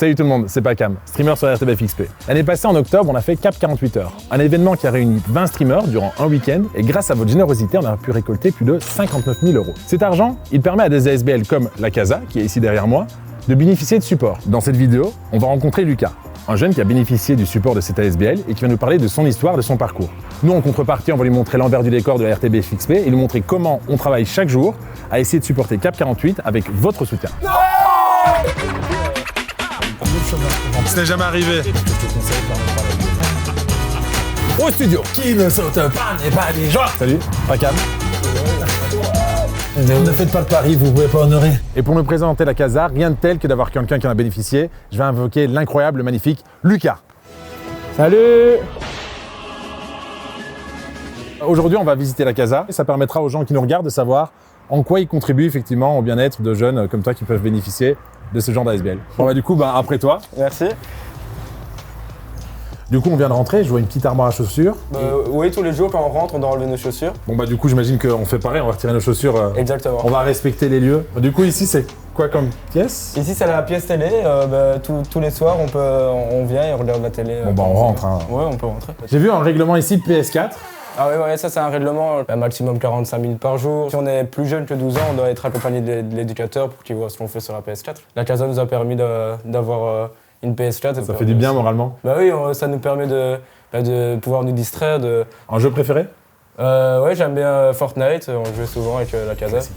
Salut tout le monde, c'est Pacam, streamer sur RTBFXP. L'année passée, en octobre, on a fait Cap 48 heures, un événement qui a réuni 20 streamers durant un week-end et grâce à votre générosité, on a pu récolter plus de 59 000 €. Cet argent, il permet à des ASBL comme la Casa, qui est ici derrière moi, de bénéficier de support. Dans cette vidéo, on va rencontrer Lucas, un jeune qui a bénéficié du support de cette ASBL et qui va nous parler de son histoire, de son parcours. Nous, en contrepartie, on va lui montrer l'envers du décor de la RTBFXP et lui montrer comment on travaille chaque jour à essayer de supporter Cap 48 avec votre soutien. Ce n'est jamais arrivé. Au studio, qui ne saute pas n'est pas des joies. Salut, Pacam. Ne faites pas le pari, vous pouvez pas honorer. Et pour me présenter la Casa, rien de tel que d'avoir quelqu'un qui en a bénéficié. Je vais invoquer l'incroyable, le magnifique Lucas. Salut. Aujourd'hui, on va visiter la Casa et ça permettra aux gens qui nous regardent de savoir en quoi ils contribuent effectivement au bien-être de jeunes comme toi qui peuvent bénéficier de ce genre d'ASBL. Bon bah du coup, après toi. Merci. Du coup, on vient de rentrer, je vois une petite armoire à chaussures. Oui, tous les jours quand on rentre, on doit enlever nos chaussures. Bon bah du coup, j'imagine qu'on fait pareil, on va retirer nos chaussures. Exactement. On va respecter les lieux. Du coup, ici, c'est quoi comme pièce? Ici, c'est la pièce télé. Tous les soirs, on vient et on regarde la télé. Bon bah on rentre. Hein. Ouais, on peut rentrer. J'ai vu un règlement ici PS4. Ah ouais, ça c'est un règlement, maximum 45 000 par jour. Si on est plus jeune que 12 ans, on doit être accompagné de l'éducateur pour qu'il voit ce qu'on fait sur la PS4. La Casa nous a permis d'avoir une PS4. Ça fait du bien moralement. Bah oui, ça nous permet de pouvoir nous distraire. Un jeu préféré? Ouais, j'aime bien Fortnite, on joue souvent avec la Casa.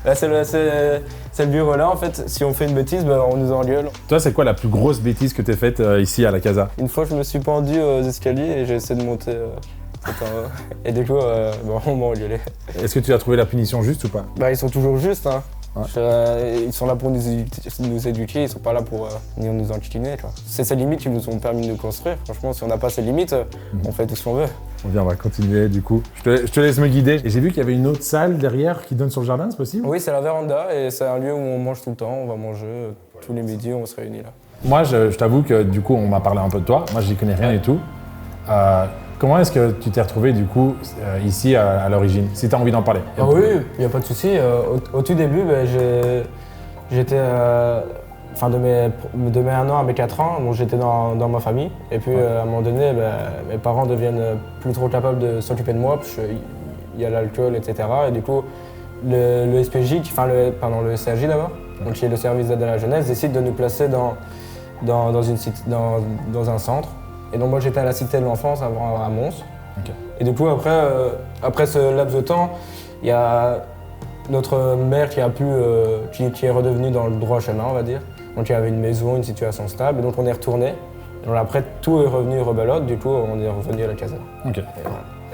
Là, c'est le bureau là, en fait, si on fait une bêtise, on nous engueule. Toi, c'est quoi la plus grosse bêtise que t'aies faite ici à la Casa? Une fois, je me suis pendu aux escaliers et j'ai essayé de monter et du coup, on m'a engueulé. Est-ce que tu as trouvé la punition juste ou pas? Ils sont toujours justes, hein. Ouais. Ils sont là pour nous éduquer, ils sont pas là pour venir nous enquiquiner. C'est ces limites qui nous ont permis de nous construire. Franchement, si on n'a pas ces limites, on fait tout ce qu'on veut. On va continuer du coup. Je te laisse me guider. Et j'ai vu qu'il y avait une autre salle derrière qui donne sur le jardin, c'est possible? Oui, c'est la véranda et c'est un lieu où on mange tout le temps. On va manger tous les midis, on se réunit là. Moi, je t'avoue que du coup, on m'a parlé un peu de toi. Moi, j'y connais rien du tout. Comment est-ce que tu t'es retrouvé du coup ici à l'origine? Si tu as envie d'en parler. Ah oui, il n'y a pas de souci. Au tout début, j'étais de mes 1 an à mes 4 ans, donc j'étais dans ma famille. Et puis à un moment donné, mes parents deviennent plus trop capables de s'occuper de moi, parce qu'il y a l'alcool, etc. Et du coup, le SPJ, le SRJ d'abord, donc qui est le service d'aide à la jeunesse, décide de nous placer dans un centre. Et donc moi j'étais à la Cité de l'Enfance avant à Mons. Okay. Et du coup après ce laps de temps, il y a notre mère qui est redevenue dans le droit chemin, on va dire. Donc il y avait une maison, une situation stable, et donc on est retourné. Et donc après tout est revenu rebelote, du coup on est revenu à la Casa. Ok.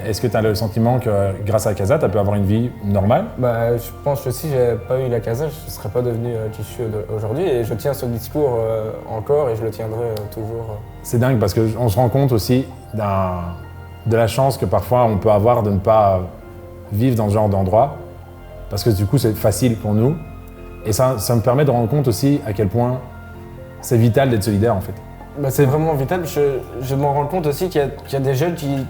Est-ce que tu as le sentiment que grâce à la Casa, tu as pu avoir une vie normale? Je pense que si j'avais pas eu la Casa, je ne serais pas devenu qui je suis aujourd'hui. Et je tiens ce discours encore et je le tiendrai toujours. C'est dingue parce qu'on se rend compte aussi de la chance que parfois on peut avoir de ne pas vivre dans ce genre d'endroit. Parce que du coup, c'est facile pour nous. Et ça me permet de rendre compte aussi à quel point c'est vital d'être solidaire en fait. C'est vraiment vital. Je m'en rends compte aussi qu'il y a des jeunes qui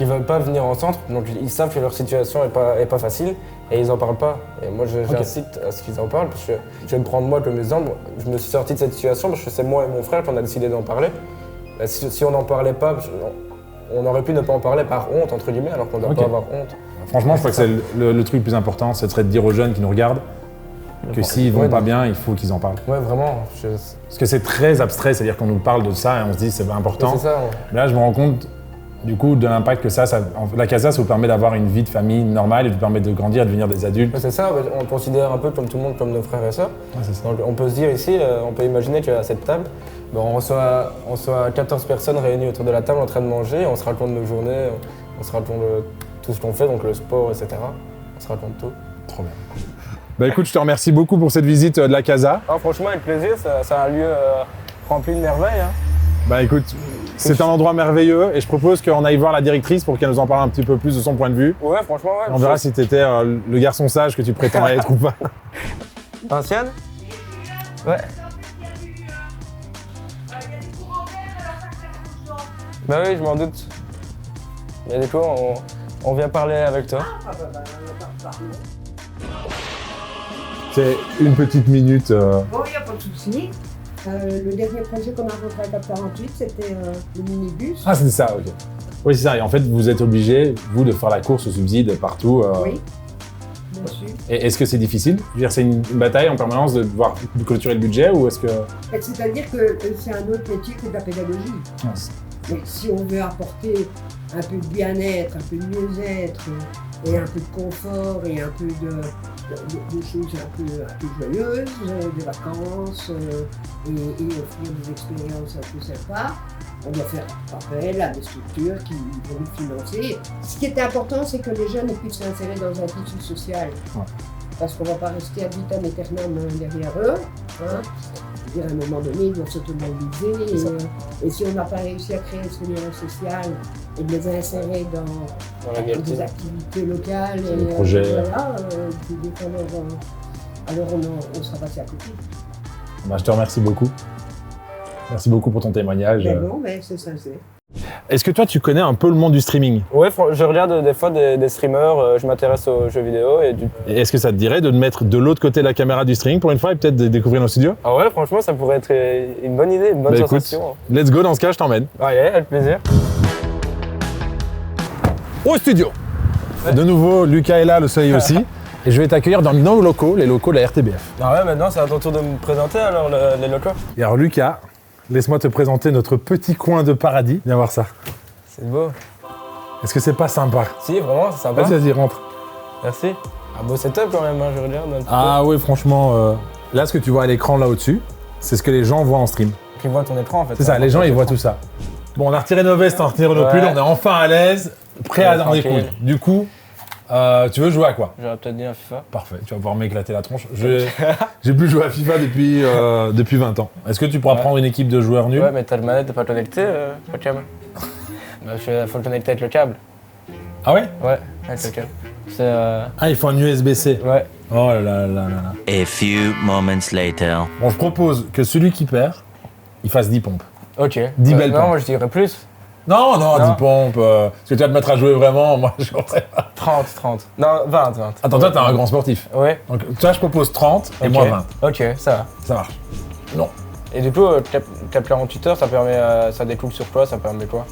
veulent pas venir en centre, donc ils savent que leur situation est pas facile et ils en parlent pas. Et moi j'incite à ce qu'ils en parlent parce que je vais me prendre moi comme exemple. Je me suis sorti de cette situation parce que c'est moi et mon frère qu'on a décidé d'en parler. Si on n'en parlait pas, on aurait pu ne pas en parler par honte entre guillemets alors qu'on ne doit pas avoir honte. Franchement, je crois que c'est le truc le plus important, ce serait de dire aux jeunes qui nous regardent que s'ils vont pas bien, il faut qu'ils en parlent. Ouais, vraiment. Parce que c'est très abstrait, c'est-à-dire qu'on nous parle de ça et on se dit c'est important. C'est ça, ouais. Mais là, je me rends compte du coup de l'impact que la Casa, ça vous permet d'avoir une vie de famille normale et vous permet de grandir et de devenir des adultes. Ouais, c'est ça, on considère un peu comme tout le monde, comme nos frères et sœurs. Ouais, c'est ça. Donc on peut se dire ici, on peut imaginer qu'à cette table, on reçoit 14 personnes réunies autour de la table en train de manger, on se raconte nos journées, on se raconte tout ce qu'on fait, donc le sport, etc. On se raconte tout. Trop bien. Écoute, je te remercie beaucoup pour cette visite de la Casa. Franchement, avec plaisir, c'est un lieu rempli de merveilles. Écoute, c'est un endroit merveilleux et je propose qu'on aille voir la directrice pour qu'elle nous en parle un petit peu plus de son point de vue. Ouais, franchement, ouais. On verra si tu étais le garçon sage que tu prétends être ou pas. Ancienne? Ouais. Oui, je m'en doute. Mais du coup, on vient parler avec toi. C'est une petite minute. Bon, il n'y a pas de souci. Le dernier projet qu'on a rentré à Cap 48, c'était le minibus. Ah, c'est ça, ok. Oui, c'est ça. Et en fait, vous êtes obligé, vous, de faire la course au subside partout. Oui, bien sûr. Et est-ce que c'est difficile? Je veux dire, c'est une bataille en permanence de devoir clôturer le budget ou est-ce que... C'est-à-dire que c'est un autre métier que de la pédagogie. Ah, Mais si on veut apporter un peu de bien-être, un peu de mieux-être, et un peu de confort, et un peu de choses un peu joyeuses, des vacances, et offrir des expériences un peu sympas, on doit faire appel à des structures qui vont nous financer. Ce qui est important, c'est que les jeunes puissent s'insérer dans un tissu social. Ouais. Parce qu'on ne va pas rester ad vitam aeternam derrière eux. Hein. Je veux dire, à un moment donné, ils doivent s'autonomiser. Et si on n'a pas réussi à créer ce lien social et de les insérer dans des activités locales, des projets. Voilà, alors on sera passé à côté. Bah, je te remercie beaucoup. Merci beaucoup pour ton témoignage. Mais non, mais c'est sincère. Est-ce que toi, tu connais un peu le monde du streaming? Ouais, je regarde des fois des streamers, je m'intéresse aux jeux vidéo et Et est-ce que ça te dirait de te mettre de l'autre côté de la caméra du streaming pour une fois et peut-être de découvrir nos studios? Ah ouais, franchement, ça pourrait être une bonne idée, une bonne Bah, écoute, sensation. let's go, dans ce cas, je t'emmène. Allez, avec plaisir. Au studio. Ouais. De nouveau, Lucas est là, le soleil aussi. Et je vais t'accueillir dans nos locaux, les locaux de la RTBF. Ah ouais, maintenant c'est à ton tour de me présenter alors les locaux. Et alors Lucas, laisse-moi te présenter notre petit coin de paradis. Viens voir ça. C'est beau. Est-ce que c'est pas sympa? Si, vraiment, c'est sympa. Vas-y, rentre. Merci. Un beau setup quand même, hein, je regarde un petit Ah oui, franchement, là, ce que tu vois à l'écran là au-dessus, c'est ce que les gens voient en stream. peu. Qui voit ton écran en fait. C'est ça, les gens, ils voient tout ça. Bon, on a retiré nos vestes, on a retiré nos Ouais. pulls, on est enfin à l'aise, prêt à en Tranquille. découdre. Du coup, tu veux jouer à quoi? J'aurais peut-être dit un FIFA. Parfait, tu vas pouvoir m'éclater la tronche. J'ai plus joué à FIFA depuis 20 ans. Est-ce que tu pourras Ouais. prendre une équipe de joueurs nuls? Ouais, mais t'as le manette, t'es pas connecté, pas de câble. Bah, faut le connecter avec le câble. Ah ouais? Ouais, avec le câble. C'est Ah, il faut un USB-C. ouais. Oh là là là là là. A few moments later. Bon, je propose que celui qui perd, il fasse 10 pompes. Ok. 10 belles Non, pompes. moi je dirais plus. Non, 10 Non. pompes. Parce que tu vas te mettre à jouer vraiment, moi je sais pas. 30. Non, 20. Attends, toi, t'es un grand sportif. Ouais. Donc, toi, je propose 30 et Ok. moi 20. Ok, ça va. Ça marche. Non. Et du coup, Cap 48 heures, ça permet, ça découle sur quoi? Ça permet quoi?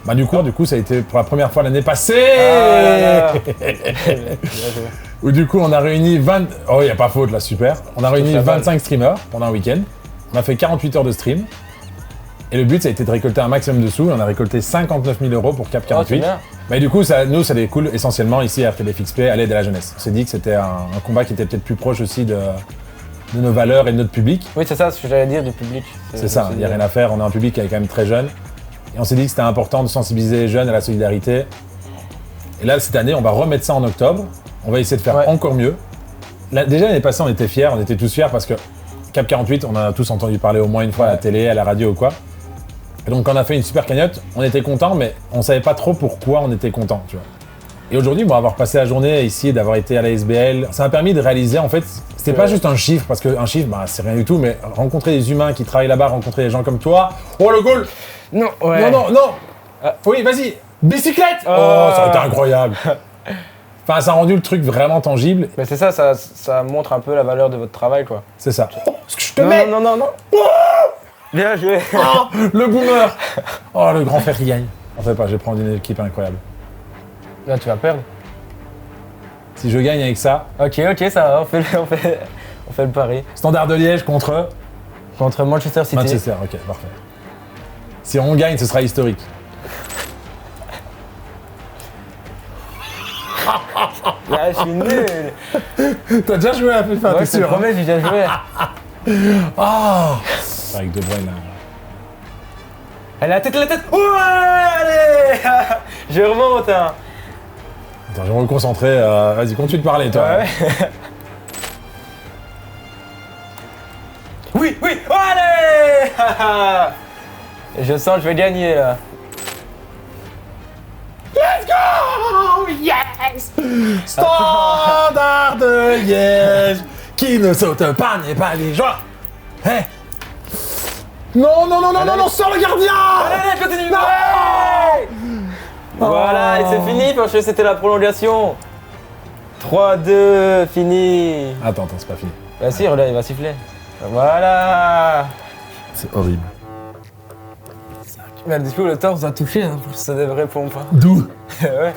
Bah, du coup, ça a été pour la première fois l'année passée. Ah là là. Bien joué. Où du coup, on a réuni 20. Oh, il n'y a pas faute là, super. On a réuni la balle. 25 streamers pendant un week-end. On a fait 48 heures de stream. Et le but, ça a été de récolter un maximum de sous. Et on a récolté 59 000 € pour Cap Oh, c'est 48. bien. Mais du coup, ça découle essentiellement ici à RTBF XP, à l'aide à la jeunesse. On s'est dit que c'était un combat qui était peut-être plus proche aussi de nos valeurs et de notre public. Oui, c'est ça ce que j'allais dire du public. C'est ça, il n'y a rien à faire. On a un public qui est quand même très jeune. Et on s'est dit que c'était important de sensibiliser les jeunes à la solidarité. Et là, cette année, on va remettre ça en octobre. On va essayer de faire Ouais. encore mieux. Là, déjà, l'année passée, on était fiers. On était tous fiers parce que Cap 48, on en a tous entendu parler au moins une fois à la télé, à la radio ou quoi. Et donc, quand on a fait une super cagnotte, on était contents, mais on savait pas trop pourquoi on était contents, tu vois. Et aujourd'hui, bon, avoir passé la journée ici, d'avoir été à la SBL, ça m'a permis de réaliser, en fait, c'était pas juste un chiffre, parce qu'un chiffre, bah, c'est rien du tout, mais rencontrer des humains qui travaillent là-bas, rencontrer des gens comme toi. Oh, le goal! Non, ouais. Non! Oui, vas-y! Bicyclette! Oh, ça a été incroyable! Enfin, ça a rendu le truc vraiment tangible. Mais c'est ça, ça montre un peu la valeur de votre travail, quoi. C'est ça. Ce que je te mets! Non. Bien joué. Oh, le boomer! Oh, le grand frère qui gagne. En fait pas, je vais prendre une équipe incroyable. Là, tu vas perdre. Si je gagne avec ça, Ok, ça va, on fait le pari. Standard de Liège contre Contre Manchester City. Manchester, ok, parfait. Si on gagne, ce sera historique. Là, je suis nul. T'as déjà joué à FIFA, Ouais, t'es je te sûr? promets, j'ai déjà joué. Avec De Bruyne, là. Elle a la tête. Ouais, allez. Je remonte, hein. Attends, je vais me reconcentrer. Vas-y, continue de parler, toi. Ouais. Oui, allez. Je sens que je vais gagner, là. Standard de Liège, qui ne saute pas n'est pas les joies. Hein? Non, sors le gardien! Allez, continue. Ouais. Voilà, et c'est fini parce que c'était la prolongation. 3-2, fini. Attends, c'est pas fini. Bah si, regarde, il va siffler. Voilà. C'est horrible. Mais du coup, le torse a touché hein, pour que ça des vrais pompes. Hein. D'où? Ouais.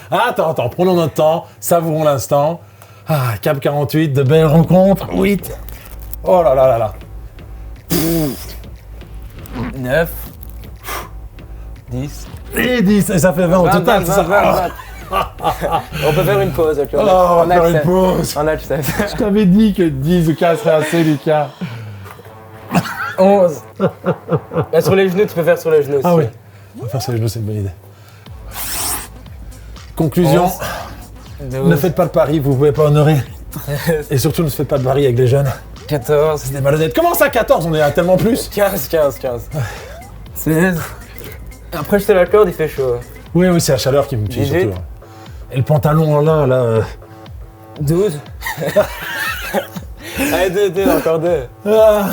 Attends, prenons notre temps, savourons l'instant. Ah, Cap 48, de belles rencontres. 8. Oh là là là là. 9. 10. Et 10, et ça fait 20 au 20, total, 20, c'est ça? 20. On peut faire une pause. Okay, Oh, on va faire une accepte. pause. On accepte. Je t'avais dit que 10 ou 15 serait assez, Lucas. 11. Bah, sur les genoux, tu peux faire sur les genoux aussi. Ah oui, on va faire sur les genoux, c'est une bonne idée. Conclusion, 12. ne faites pas le pari, vous pouvez pas honorer. Et surtout, ne faites pas de pari avec les jeunes. 14. C'est des malhonnêtes. Comment ça, 14? On est à tellement plus. 15. 16. Après, je te l'accorde, il fait chaud. Oui, c'est la chaleur qui me tue 18. surtout. Et le pantalon là. 12. Allez, 2, encore 2. Ah.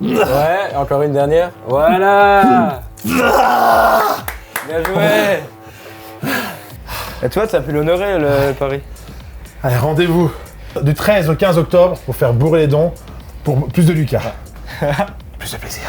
Ouais, encore une dernière. Voilà. Bien joué. Et toi, tu as pu l'honorer, le pari. Allez, rendez-vous du 13 au 15 octobre pour faire bourrer les dons pour plus de Lucas. Plus de plaisir.